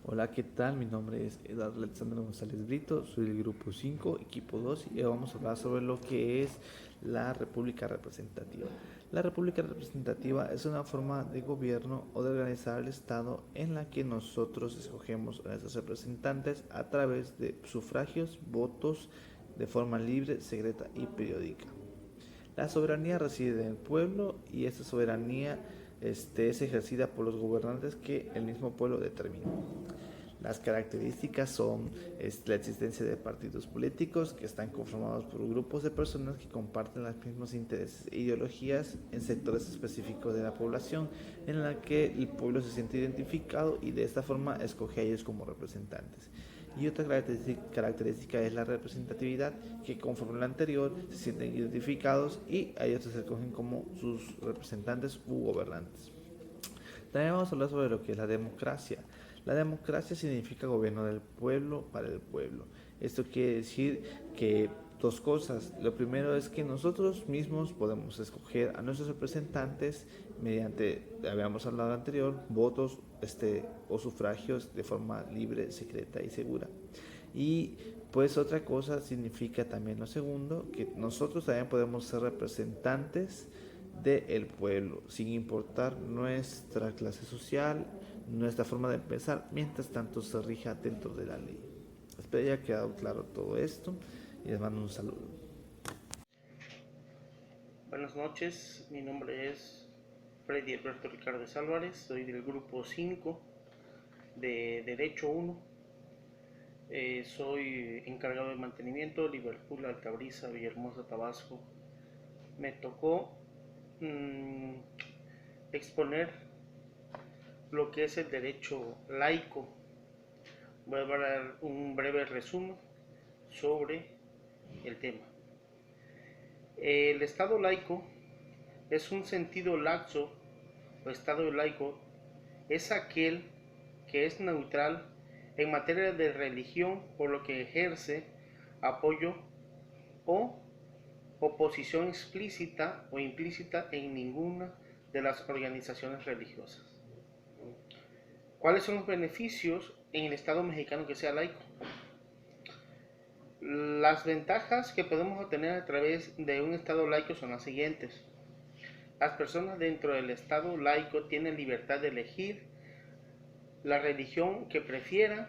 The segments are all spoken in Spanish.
Hola, ¿qué tal? Mi nombre es Eduardo Alexander González Brito, soy del grupo 5, equipo 2 y hoy vamos a hablar sobre lo que es la República Representativa. La República Representativa es una forma de gobierno o de organizar el Estado en la que nosotros escogemos a nuestros representantes a través de sufragios, votos, de forma libre, secreta y periódica. La soberanía reside en el pueblo y esta soberanía es ejercida por los gobernantes que el mismo pueblo determina. Las características son la existencia de partidos políticos que están conformados por grupos de personas que comparten los mismos intereses e ideologías en sectores específicos de la población, en la que el pueblo se siente identificado y de esta forma escoge a ellos como representantes. Y otra característica es la representatividad, que conforme la anterior se sienten identificados y a ellos se escogen como sus representantes u gobernantes. También vamos a hablar sobre lo que es la democracia. La democracia significa gobierno del pueblo para el pueblo. Esto quiere decir que dos cosas. Lo primero es que nosotros mismos podemos escoger a nuestros representantes mediante, habíamos hablado anterior, votos o sufragios de forma libre, secreta y segura. Y pues otra cosa significa también lo segundo, que nosotros también podemos ser representantes del pueblo, sin importar nuestra clase social, nuestra forma de pensar, mientras tanto se rija dentro de la ley. Espero haya quedado claro todo esto y les mando un saludo. Buenas noches, mi nombre es Freddy Alberto Ricardo Álvarez, soy del grupo 5 de Derecho 1. Soy encargado de mantenimiento, Liverpool, Altabrisa, Villahermosa, Tabasco. Me tocó mmm, exponer lo que es el derecho laico. Voy a dar un breve resumen sobre el tema. El Estado laico es un sentido laxo o Estado laico es aquel que es neutral en materia de religión, por lo que ejerce apoyo o oposición explícita o implícita en ninguna de las organizaciones religiosas. ¿Cuáles son los beneficios en el Estado mexicano que sea laico? Las ventajas que podemos obtener a través de un Estado laico son las siguientes. Las personas dentro del Estado laico tienen libertad de elegir la religión que prefieran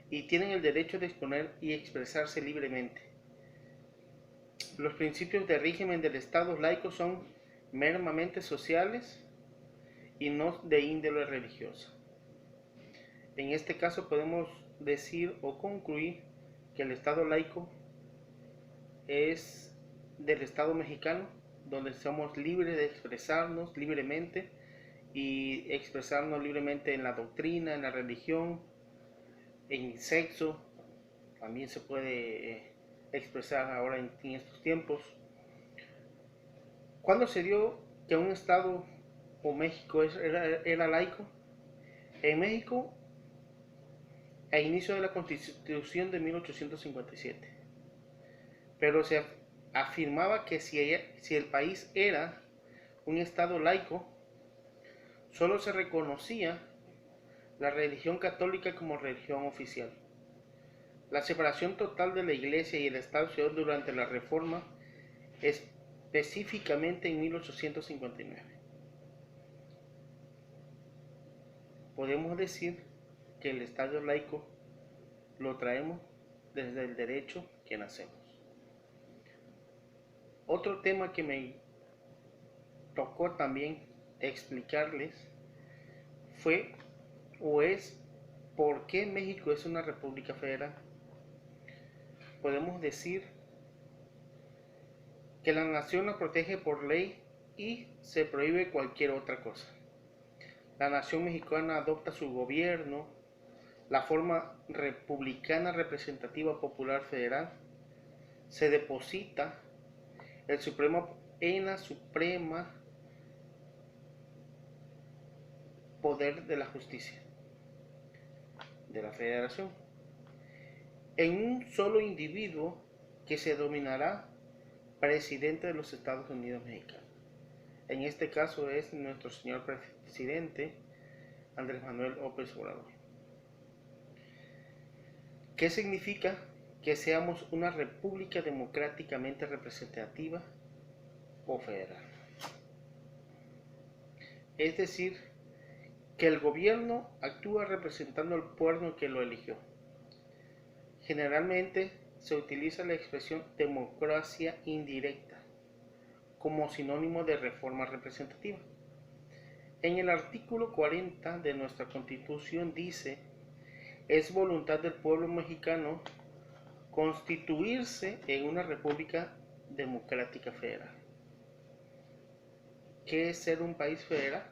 y tienen el derecho de exponer y expresarse libremente. Los principios de régimen del Estado laico son meramente sociales y no de índole religiosa. En este caso podemos decir o concluir que el Estado laico es del Estado mexicano, donde somos libres de expresarnos libremente y expresarnos libremente en la doctrina, en la religión, en el sexo, también se puede expresar ahora en estos tiempos. ¿Cuándo se dio que un Estado o México era laico? En México, a inicio de la Constitución de 1857, pero se afirmaba que si el país era un Estado laico, solo se reconocía la religión católica como religión oficial. La separación total de la Iglesia y el Estado se dio durante la Reforma, específicamente en 1859. Podemos decir que el Estado laico lo traemos desde el derecho que nacemos. Otro tema que me tocó también explicarles fue o es por qué México es una república federal. Podemos decir que la nación la protege por ley y se prohíbe cualquier otra cosa. La nación mexicana adopta su gobierno, la forma republicana representativa popular federal, se deposita el supremo en la suprema poder de la justicia de la federación en un solo individuo que se denominará presidente de los Estados Unidos mexicanos. En este caso es nuestro señor presidente Andrés Manuel López Obrador. ¿Qué significa que seamos una república democráticamente representativa o federal? Es decir, que el gobierno actúa representando al pueblo que lo eligió. Generalmente se utiliza la expresión democracia indirecta como sinónimo de reforma representativa. En el artículo 40 de nuestra Constitución dice: es voluntad del pueblo mexicano constituirse en una república democrática federal. ¿Qué es ser un país federal?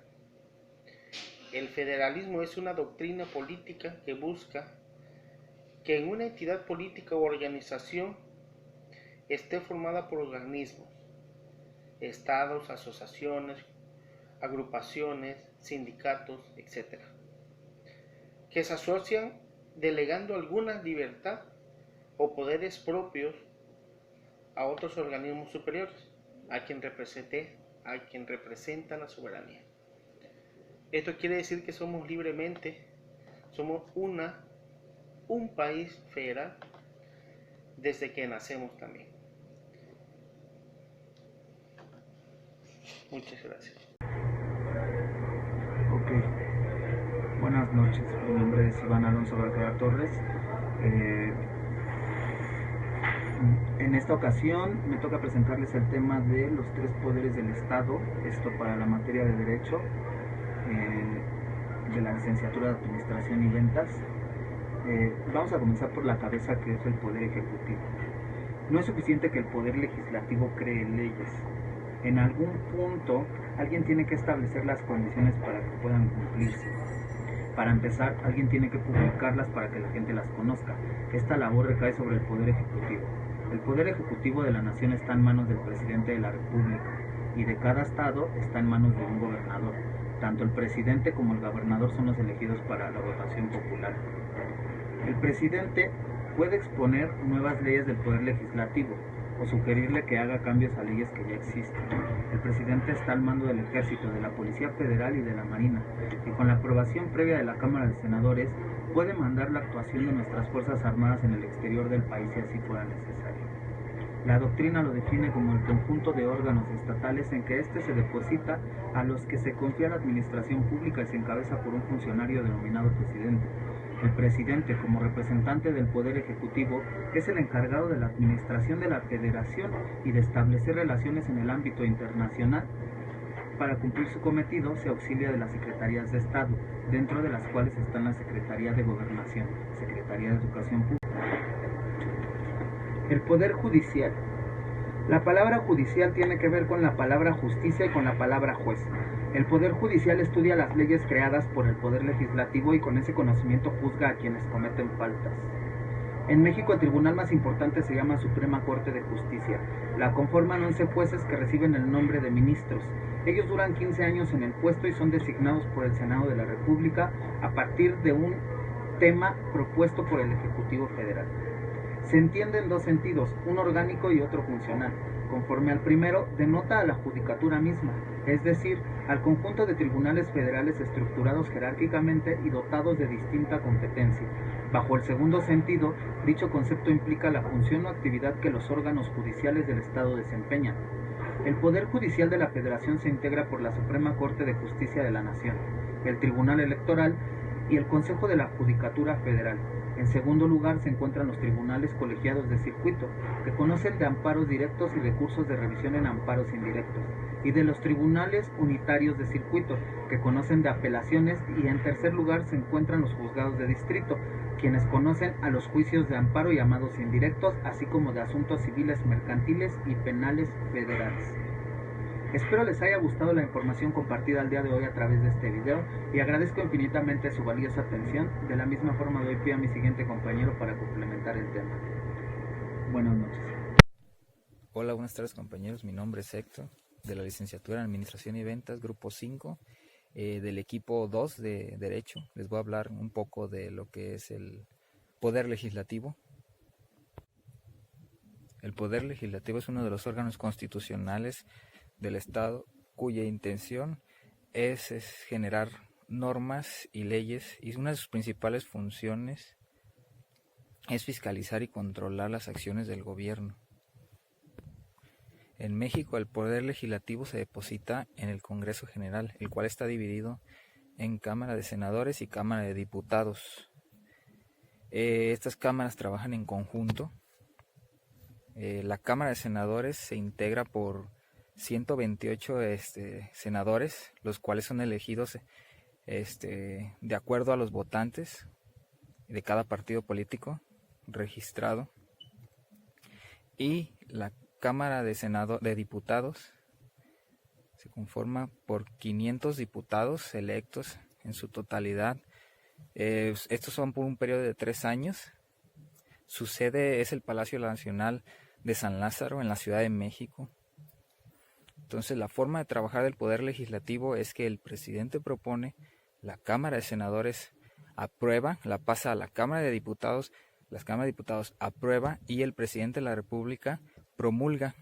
El federalismo es una doctrina política que busca que en una entidad política o organización esté formada por organismos, estados, asociaciones, agrupaciones, sindicatos, etc., que se asocian delegando alguna libertad o poderes propios a otros organismos superiores, a quien representa la soberanía. Esto quiere decir que somos somos un país federal desde que nacemos también. Muchas gracias. Ok, buenas noches, mi nombre es Iván Alonso Vergara Torres. En esta ocasión me toca presentarles el tema de los tres poderes del Estado, esto para la materia de Derecho, de la licenciatura de Administración y Ventas. Vamos a comenzar por la cabeza, que es el Poder Ejecutivo. No es suficiente que el Poder Legislativo cree leyes. En algún punto, alguien tiene que establecer las condiciones para que puedan cumplirse. Para empezar, alguien tiene que publicarlas para que la gente las conozca. Esta labor recae sobre el Poder Ejecutivo. El Poder Ejecutivo de la Nación está en manos del Presidente de la República, y de cada estado está en manos de un gobernador. Tanto el presidente como el gobernador son los elegidos para la votación popular. El presidente puede exponer nuevas leyes del Poder Legislativo o sugerirle que haga cambios a leyes que ya existen. El presidente está al mando del Ejército, de la Policía Federal y de la Marina, y con la aprobación previa de la Cámara de Senadores puede mandar la actuación de nuestras Fuerzas Armadas en el exterior del país si así fuera necesario. La doctrina lo define como el conjunto de órganos estatales en que éste se deposita a los que se confía la administración pública y se encabeza por un funcionario denominado presidente. El presidente, como representante del Poder Ejecutivo, es el encargado de la administración de la Federación y de establecer relaciones en el ámbito internacional. Para cumplir su cometido, se auxilia de las Secretarías de Estado, dentro de las cuales están la Secretaría de Gobernación, Secretaría de Educación Pública. El Poder Judicial. La palabra judicial tiene que ver con la palabra justicia y con la palabra juez. El Poder Judicial estudia las leyes creadas por el Poder Legislativo y con ese conocimiento juzga a quienes cometen faltas. En México el tribunal más importante se llama Suprema Corte de Justicia. La conforman 11 jueces que reciben el nombre de ministros. Ellos duran 15 años en el puesto y son designados por el Senado de la República a partir de un tema propuesto por el Ejecutivo Federal. Se entiende en dos sentidos, uno orgánico y otro funcional. Conforme al primero, denota a la judicatura misma, es decir, al conjunto de tribunales federales estructurados jerárquicamente y dotados de distinta competencia. Bajo el segundo sentido, dicho concepto implica la función o actividad que los órganos judiciales del Estado desempeñan. El Poder Judicial de la Federación se integra por la Suprema Corte de Justicia de la Nación, el Tribunal Electoral y el Consejo de la Judicatura Federal. En segundo lugar se encuentran los tribunales colegiados de circuito, que conocen de amparos directos y recursos de revisión en amparos indirectos, y de los tribunales unitarios de circuito, que conocen de apelaciones, y en tercer lugar se encuentran los juzgados de distrito, quienes conocen a los juicios de amparo llamados indirectos, así como de asuntos civiles, mercantiles y penales federales. Espero les haya gustado la información compartida el día de hoy a través de este video y agradezco infinitamente su valiosa atención. De la misma forma doy pie a mi siguiente compañero para complementar el tema. Buenas noches. Hola, buenas tardes compañeros, mi nombre es Héctor, de la licenciatura en Administración y Ventas, grupo 5, del equipo 2 de Derecho. Les voy a hablar un poco de lo que es el Poder Legislativo. El Poder Legislativo es uno de los órganos constitucionales del Estado cuya intención es generar normas y leyes, y una de sus principales funciones es fiscalizar y controlar las acciones del gobierno. En México el poder legislativo se deposita en el Congreso General, el cual está dividido en Cámara de Senadores y Cámara de Diputados. Estas cámaras trabajan en conjunto. La Cámara de Senadores se integra por 128 senadores, los cuales son elegidos de acuerdo a los votantes de cada partido político registrado. Y la Cámara de Diputados se conforma por 500 diputados electos en su totalidad. Estos son por un periodo de 3 años. Su sede es el Palacio Nacional de San Lázaro en la Ciudad de México. Entonces la forma de trabajar del Poder Legislativo es que el presidente propone, la Cámara de Senadores aprueba, la pasa a la Cámara de Diputados, las Cámaras de Diputados aprueba y el presidente de la República promulga